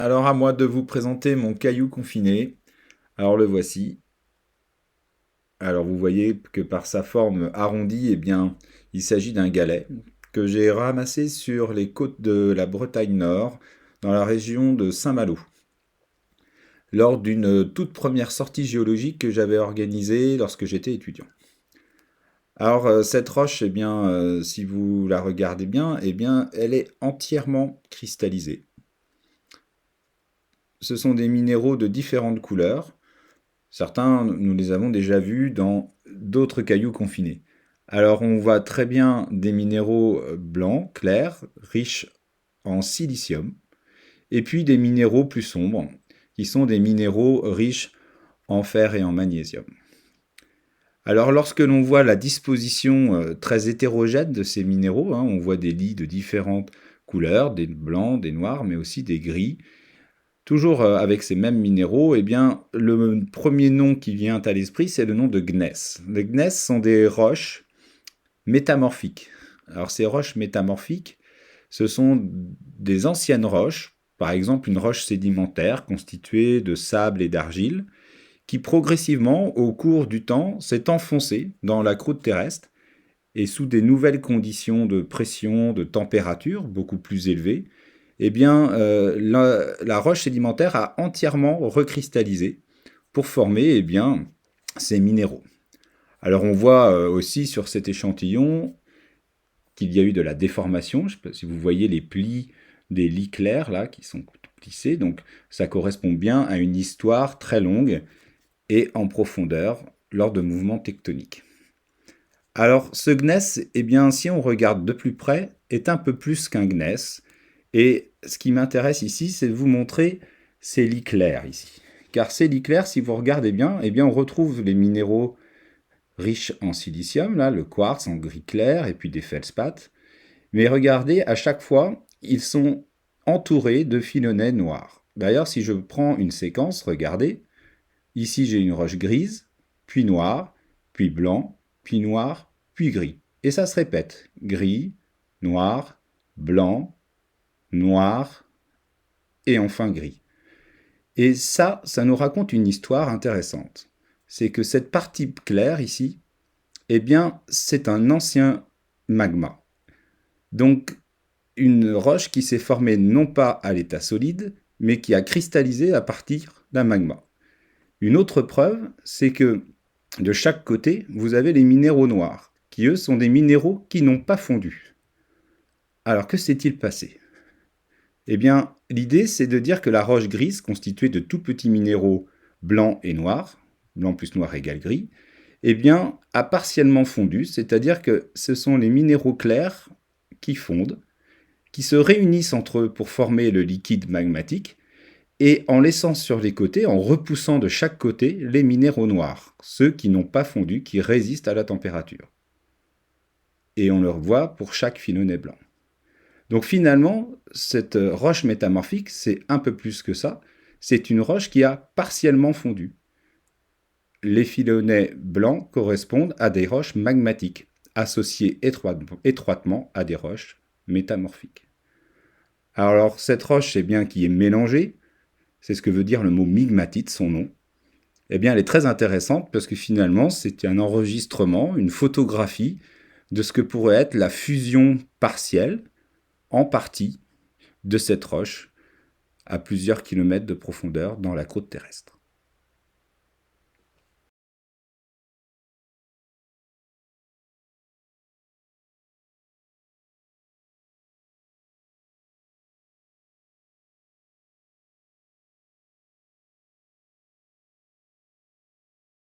Alors à moi de vous présenter mon caillou confiné. Alors le voici. Alors vous voyez que par sa forme arrondie, eh bien, il s'agit d'un galet que j'ai ramassé sur les côtes de la Bretagne Nord, dans la région de Saint-Malo, lors d'une toute première sortie géologique que j'avais organisée lorsque j'étais étudiant. Alors cette roche, eh bien, si vous la regardez bien, eh bien, elle est entièrement cristallisée. Ce sont des minéraux de différentes couleurs. Certains, nous les avons déjà vus dans d'autres cailloux confinés. Alors on voit très bien des minéraux blancs, clairs, riches en silicium, et puis des minéraux plus sombres, qui sont des minéraux riches en fer et en magnésium. Alors lorsque l'on voit la disposition très hétérogène de ces minéraux, on voit des lits de différentes couleurs, des blancs, des noirs, mais aussi des gris. Toujours avec ces mêmes minéraux, eh bien, le premier nom qui vient à l'esprit, c'est le nom de gneiss. Les gneiss sont des roches métamorphiques. Alors ces roches métamorphiques, ce sont des anciennes roches, par exemple une roche sédimentaire constituée de sable et d'argile, qui progressivement, au cours du temps, s'est enfoncée dans la croûte terrestre et sous des nouvelles conditions de pression, de température beaucoup plus élevées, eh bien, la roche sédimentaire a entièrement recristallisé pour former eh bien, ces minéraux. Alors on voit aussi sur cet échantillon qu'il y a eu de la déformation. Je ne sais pas si vous voyez les plis des lits clairs là qui sont plissés. Donc ça correspond bien à une histoire très longue et en profondeur lors de mouvements tectoniques. Alors ce gneiss, eh bien, si on regarde de plus près, est un peu plus qu'un gneiss. Et ce qui m'intéresse ici, c'est de vous montrer ces lits clairs ici. Car ces lits clairs, si vous regardez bien, eh bien, on retrouve les minéraux riches en silicium, là, le quartz en gris clair, et puis des feldspaths. Mais regardez, à chaque fois, ils sont entourés de filonnets noirs. D'ailleurs, si je prends une séquence, regardez, ici j'ai une roche grise, puis noire, puis blanc, puis noir, puis gris. Et ça se répète, gris, noir, blanc, noir et enfin gris. Et ça nous raconte une histoire intéressante. C'est que cette partie claire ici, eh bien, c'est un ancien magma. Donc, une roche qui s'est formée non pas à l'état solide, mais qui a cristallisé à partir d'un magma. Une autre preuve, c'est que de chaque côté, vous avez les minéraux noirs, qui eux sont des minéraux qui n'ont pas fondu. Alors que s'est-il passé? Eh bien, l'idée, c'est de dire que la roche grise, constituée de tout petits minéraux blancs et noirs, blanc plus noir égale gris, eh bien, a partiellement fondu, c'est-à-dire que ce sont les minéraux clairs qui fondent, qui se réunissent entre eux pour former le liquide magmatique, et en laissant sur les côtés, en repoussant de chaque côté les minéraux noirs, ceux qui n'ont pas fondu, qui résistent à la température. Et on le voit pour chaque filonnet blanc. Donc finalement, cette roche métamorphique, c'est un peu plus que ça. C'est une roche qui a partiellement fondu. Les filonnets blancs correspondent à des roches magmatiques, associées étroitement à des roches métamorphiques. Alors cette roche, c'est bien qui est mélangée, c'est ce que veut dire le mot migmatite, son nom. Eh bien, elle est très intéressante parce que finalement, c'est un enregistrement, une photographie de ce que pourrait être la fusion partielle, en partie, de cette roche à plusieurs kilomètres de profondeur dans la croûte terrestre.